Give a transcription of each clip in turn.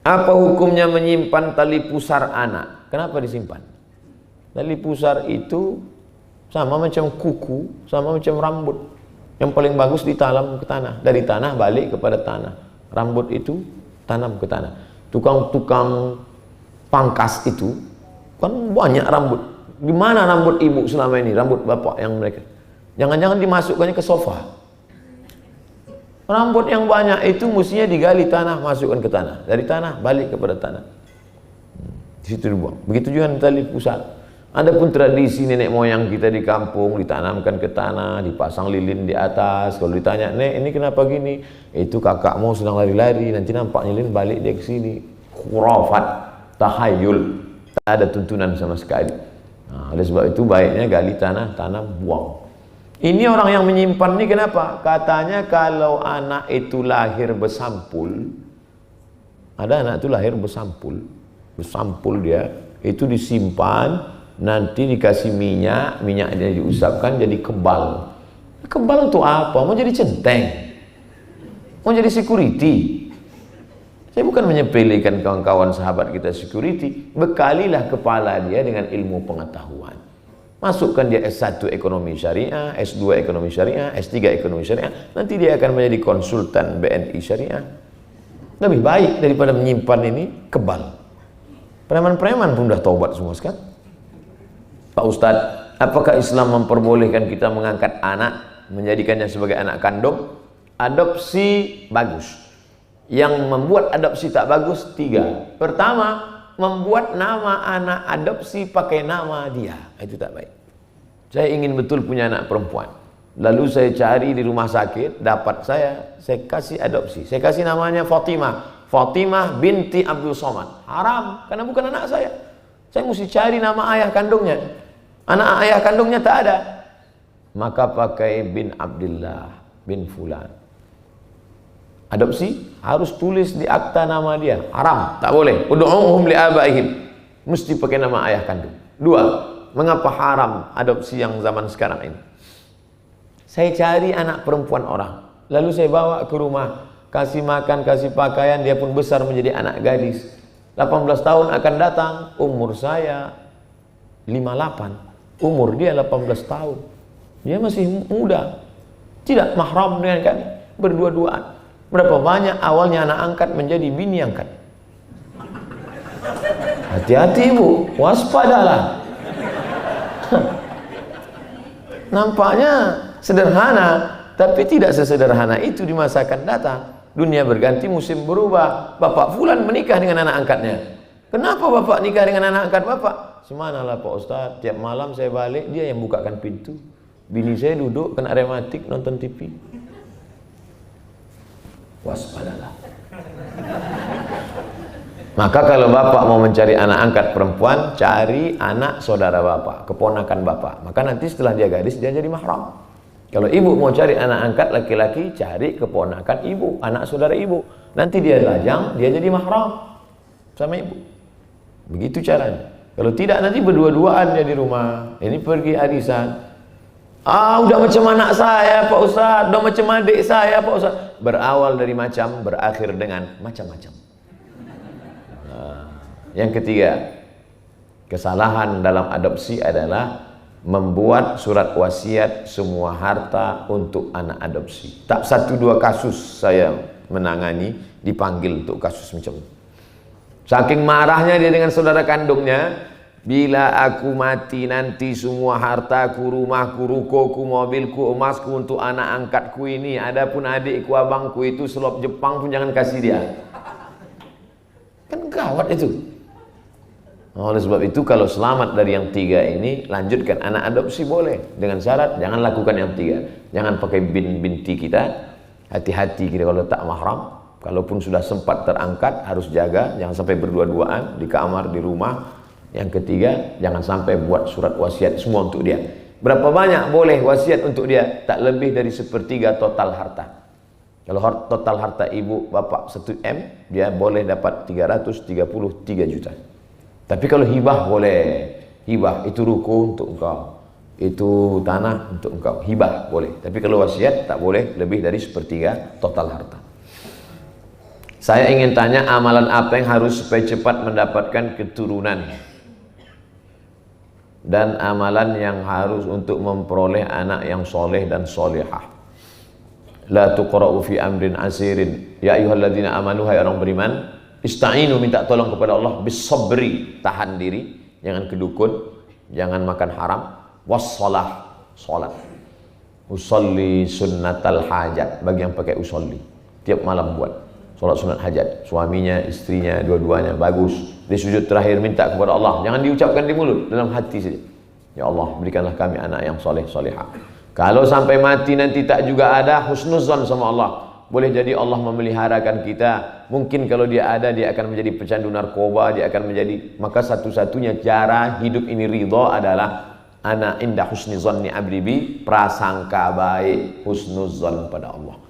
Apa hukumnya menyimpan tali pusar anak? Kenapa disimpan? Tali pusar itu sama macam kuku, sama macam rambut. Yang paling bagus ditanam ke tanah. Dari tanah balik kepada tanah. Rambut itu tanam ke tanah. Tukang-tukang pangkas itu kan banyak rambut. Gimana rambut ibu selama ini? Rambut bapak yang mereka. Jangan-jangan dimasukkannya ke sofa. Rambut yang banyak itu mestinya digali tanah, masukkan ke tanah. Dari tanah balik kepada tanah. Di situ dibuang. Begitu juga tali pusar. Adapun tradisi nenek moyang kita di kampung ditanamkan ke tanah, dipasang lilin di atas. Kalau ditanya, "Nek, ini kenapa gini?" Itu kakakmu sedang lari-lari, nanti nampak lilin balik dia ke sini. Khurafat, tahayul, tak ada tuntunan sama sekali. Nah, oleh sebab itu baiknya gali tanah, tanam, buang. Ini orang yang menyimpan ini kenapa? Katanya kalau anak itu lahir besampul, ada anak itu lahir besampul dia, itu disimpan. Nanti dikasih minyak dia diusapkan jadi kebal. Kebal untuk apa? Mau jadi centeng? Mau jadi security? Saya bukan menyepelekan kawan-kawan sahabat kita security. Bekalilah kepala dia dengan ilmu pengetahuan. Masukkan dia S1 ekonomi syariah, S2 ekonomi syariah, S3 ekonomi syariah. Nanti dia akan menjadi konsultan BNI syariah. Lebih baik daripada menyimpan ini kebal. Preman-preman pun udah taubat semua sekarang. Pak Ustadz, apakah Islam memperbolehkan kita mengangkat anak, menjadikannya sebagai anak kandung? Adopsi bagus. Yang membuat adopsi tak bagus 3. Pertama, membuat nama anak adopsi pakai nama dia. Itu tak baik. Saya ingin betul punya anak perempuan. Lalu saya cari di rumah sakit, dapat saya kasih adopsi. Saya kasih namanya Fatimah. Fatimah binti Abdul Somad. Haram, karena bukan anak saya. Saya mesti cari nama ayah kandungnya. Anak ayah kandungnya tak ada. Maka pakai bin Abdullah bin Fulan. Adopsi harus tulis di akta nama dia. Haram, tak boleh. Ud'uhum li'abaihim. Mesti pakai nama ayah kandung. 2. Mengapa haram adopsi yang zaman sekarang ini? Saya cari anak perempuan orang, lalu saya bawa ke rumah, kasih makan, kasih pakaian, dia pun besar menjadi anak gadis. 18 tahun akan datang, umur saya 58. Umur dia 18 tahun. Dia masih muda. Tidak mahram dengan kami. Berdua-duaan. Berapa banyak awalnya anak angkat menjadi bini angkat. Hati-hati ibu, waspadalah. Nampaknya sederhana, tapi tidak sesederhana itu di masa akan datang. Dunia berganti, musim berubah. Bapak Fulan menikah dengan anak angkatnya. Kenapa bapak nikah dengan anak angkat bapak? Semanalah Pak Ustadz, tiap malam saya balik, dia yang bukakan pintu. Bini saya duduk, kena rematik, nonton TV. Waspadalah. Maka kalau bapak mau mencari anak angkat perempuan, cari anak saudara bapak, keponakan bapak. Maka nanti setelah dia gadis, dia jadi mahram. Kalau ibu mau cari anak angkat laki-laki, cari keponakan ibu, anak saudara ibu. Nanti dia lajang, dia jadi mahram sama ibu. Begitu caranya. Kalau tidak nanti berdua-duaan dia di rumah. Ini pergi arisan. Udah macam anak saya Pak Ustadz, udah macam adik saya Pak Ustadz. Berawal dari macam, berakhir dengan macam-macam. Yang ketiga, kesalahan dalam adopsi adalah membuat surat wasiat semua harta untuk anak adopsi. Tak 1-2 kasus saya menangani, dipanggil untuk kasus macam itu. Saking marahnya dia dengan saudara kandungnya, bila aku mati nanti semua hartaku, rumahku, rukoku, mobilku, emasku untuk anak angkatku ini. Adapun adikku, abangku itu selop Jepang pun jangan kasih dia. Kan gawat itu. Oleh sebab itu kalau selamat dari yang 3 ini, lanjutkan anak adopsi boleh. Dengan syarat jangan lakukan yang 3. Jangan pakai binti kita. Hati-hati kita kalau tak mahram. Kalaupun sudah sempat terangkat, harus jaga, jangan sampai berdua-duaan di kamar, di rumah. Yang ketiga, jangan sampai buat surat wasiat semua untuk dia. Berapa banyak boleh wasiat untuk dia? Tak lebih dari 1/3 total harta. Kalau total harta ibu bapak 1 M, dia boleh dapat 333 juta. Tapi kalau hibah boleh. Hibah itu ruko untuk engkau, itu tanah untuk engkau. Hibah boleh. Tapi kalau wasiat tak boleh lebih dari 1/3 total harta. Saya ingin tanya amalan apa yang harus supaya cepat mendapatkan keturunan, dan amalan yang harus untuk memperoleh anak yang soleh dan solehah. La tuqra'u fi amrin asirin. Ya ayyuhalladzina amanu, hai orang beriman, ista'inu, minta tolong kepada Allah, bisabri, tahan diri, jangan kedukun, jangan makan haram, wassalah, salat. Usolli sunnatal hajat, bagi yang pakai usolli, tiap malam buat salat sunat hajat, suaminya, istrinya, dua-duanya, bagus. Di sujud terakhir minta kepada Allah, jangan diucapkan di mulut, dalam hati saja. Ya Allah, berikanlah kami anak yang soleh solehah. Kalau sampai mati nanti tak juga ada, husnuzan sama Allah. Boleh jadi Allah memeliharakan kita. Mungkin kalau dia ada, dia akan menjadi pecandu narkoba, dia akan menjadi. Maka satu-satunya cara hidup ini ridha adalah ana inda husnuzanni abdi bi, prasangka baik, husnuzan pada Allah.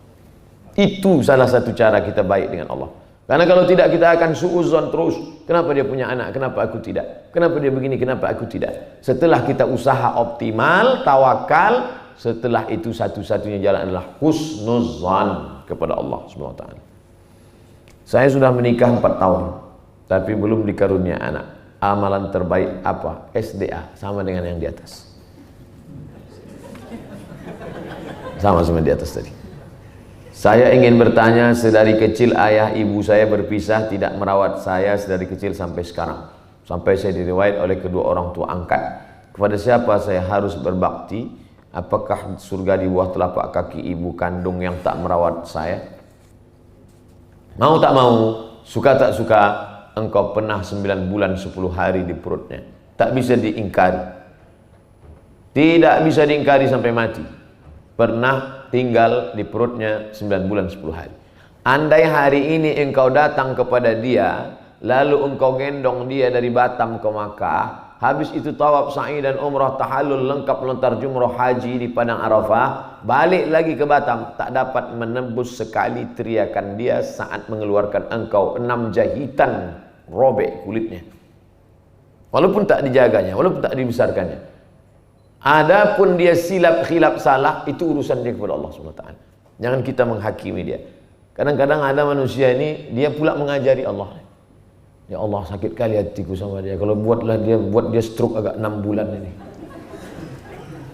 Itu salah satu cara kita baik dengan Allah. Karena kalau tidak, kita akan suuzon terus. Kenapa dia punya anak? Kenapa aku tidak? Kenapa dia begini? Kenapa aku tidak? Setelah kita usaha optimal, tawakal, setelah itu satu-satunya jalan adalah husnuzan kepada Allah Subhanahu wa taala. Saya sudah menikah 4 tahun, tapi belum dikarunia anak. Amalan terbaik apa? SDA, sama dengan yang di atas. Sama-sama di atas tadi. Saya ingin bertanya, sedari kecil ayah ibu saya berpisah, tidak merawat saya sedari kecil sampai sekarang. Sampai saya diriwayat oleh kedua orang tua angkat. Kepada siapa saya harus berbakti? Apakah surga di bawah telapak kaki ibu kandung yang tak merawat saya? Mau tak mau, suka tak suka, engkau pernah 9 bulan 10 hari di perutnya. Tak bisa diingkari. Tidak bisa diingkari sampai mati. Pernah tinggal di perutnya 9 bulan 10 hari. Andai hari ini engkau datang kepada dia, lalu engkau gendong dia dari Batam ke Makkah, habis itu tawaf sa'i dan umrah tahallul lengkap lontar jumrah haji di Padang Arafah, balik lagi ke Batam, tak dapat menembus sekali teriakan dia saat mengeluarkan engkau 6 jahitan robek kulitnya. Walaupun tak dijaganya, walaupun tak dibesarkannya. Adapun dia silap khilaf salah, itu urusan dia kepada Allah SWT. Jangan kita menghakimi dia. Kadang-kadang ada manusia ini, dia pula mengajari Allah. Ya Allah, sakit kali hatiku sama dia. Kalau buat dia stroke agak 6 bulan ini.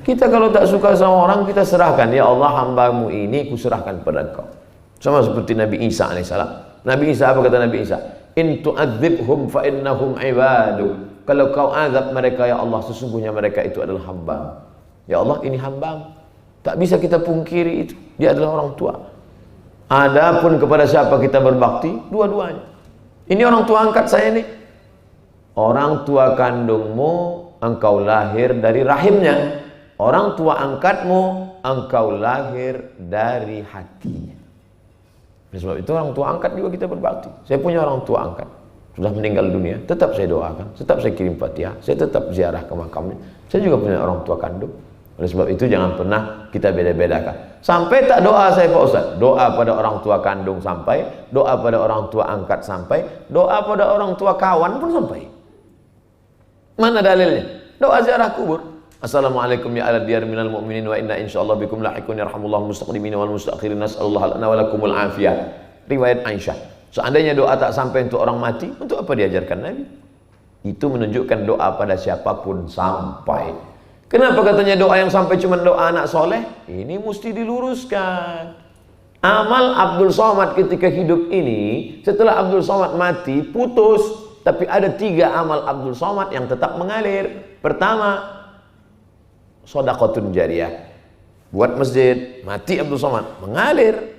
Kita kalau tak suka sama orang, kita serahkan. Ya Allah, hambamu ini kuserahkan pada engkau. Sama seperti Nabi Isa alaihissalam. Nabi Isa, apa kata Nabi Isa? In tu'adzibhum fa innahum ibadu. Kalau kau azab mereka, ya Allah, sesungguhnya mereka itu adalah hamba. Ya Allah, ini hamba. Tak bisa kita pungkiri itu. Dia adalah orang tua. Adapun kepada siapa kita berbakti? Dua-duanya. Ini orang tua angkat saya nih. Orang tua kandungmu, engkau lahir dari rahimnya. Orang tua angkatmu, engkau lahir dari hatinya. Sebab itu orang tua angkat juga kita berbakti. Saya punya orang tua angkat. Sudah meninggal dunia, tetap saya doakan, tetap saya kirim Fatihah, saya tetap ziarah ke makamnya. Saya juga punya orang tua kandung. Oleh sebab itu jangan pernah kita beda-bedakan. Sampai tak doa saya Pak Ustaz, doa pada orang tua kandung sampai, doa pada orang tua angkat sampai, doa pada orang tua kawan pun sampai. Mana dalilnya? Doa ziarah kubur. Assalamualaikum ya ala diyar minal mu'minin wa inna insyaallah bikum lahiqun yarhamullahu mustaqdimin wal mustakhirin nas'alullah lana wa lakumul afiyah. Riwayat Aisyah. Seandainya doa tak sampai untuk orang mati, untuk apa diajarkan Nabi? Itu menunjukkan doa pada siapapun sampai. Kenapa katanya doa yang sampai cuma doa anak soleh? Ini mesti diluruskan. Amal Abdul Somad ketika hidup ini, setelah Abdul Somad mati, putus. Tapi ada 3 amal Abdul Somad yang tetap mengalir. Pertama, shadaqatun jariyah. Buat masjid, mati Abdul Somad, mengalir.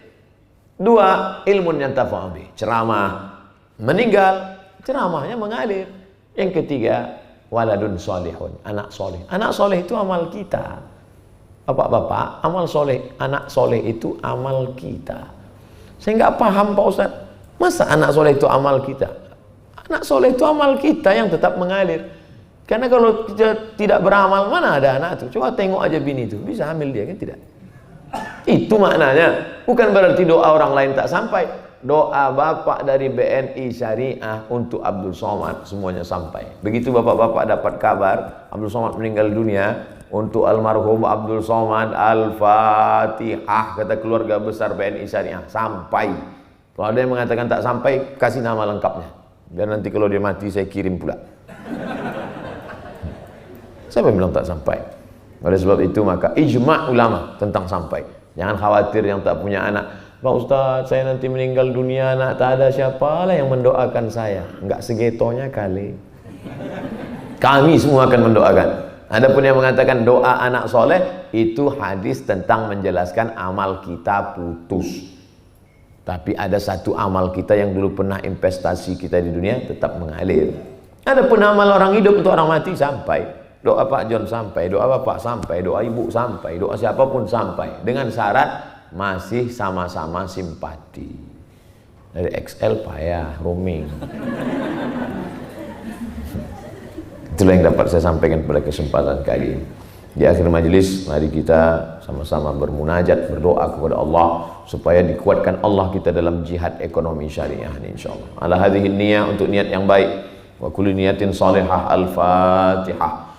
2, ilmun yantafa'u bih, ceramah, meninggal, ceramahnya mengalir. Yang ketiga, waladun solihun, anak soleh. Anak soleh itu amal kita. Bapak-bapak, amal soleh, anak soleh itu amal kita. Saya nggak paham Pak Ustaz, masa anak soleh itu amal kita? Anak soleh itu amal kita yang tetap mengalir. Karena kalau kita tidak beramal, mana ada anak itu? Coba tengok aja bini itu, bisa hamil dia kan? Tidak. Itu maknanya. Bukan berarti doa orang lain tak sampai. Doa bapak dari BNI Syariah untuk Abdul Somad semuanya sampai. Begitu bapak-bapak dapat kabar Abdul Somad meninggal dunia, untuk almarhum Abdul Somad Al-Fatihah, kata keluarga besar BNI Syariah, sampai. Kalau ada yang mengatakan tak sampai, kasih nama lengkapnya. Biar nanti kalau dia mati saya kirim pula. Siapa yang bilang tak sampai? Oleh sebab itu maka ijma' ulama tentang sampai. Jangan khawatir yang tak punya anak. Pak Ustaz, saya nanti meninggal dunia, anak tak ada, siapalah yang mendoakan saya? Enggak segetonya kali. Kami semua akan mendoakan. Adapun yang mengatakan doa anak soleh, itu hadis tentang menjelaskan amal kita putus. Tapi ada satu amal kita yang dulu pernah investasi kita di dunia tetap mengalir. Adapun amal orang hidup untuk orang mati sampai. Doa Pak John sampai, doa Bapak sampai, doa Ibu sampai, doa siapapun sampai. Dengan syarat masih sama-sama simpati. Dari XL payah, roaming. Itulah yang dapat saya sampaikan pada kesempatan kali ini. Di akhir majelis, mari kita sama-sama bermunajat, berdoa kepada Allah supaya dikuatkan Allah kita dalam jihad ekonomi syariah ini insyaallah. Ala hadhihi niyah, untuk niat yang baik. Wa kulli niyatin salihah. Al-Fatihah.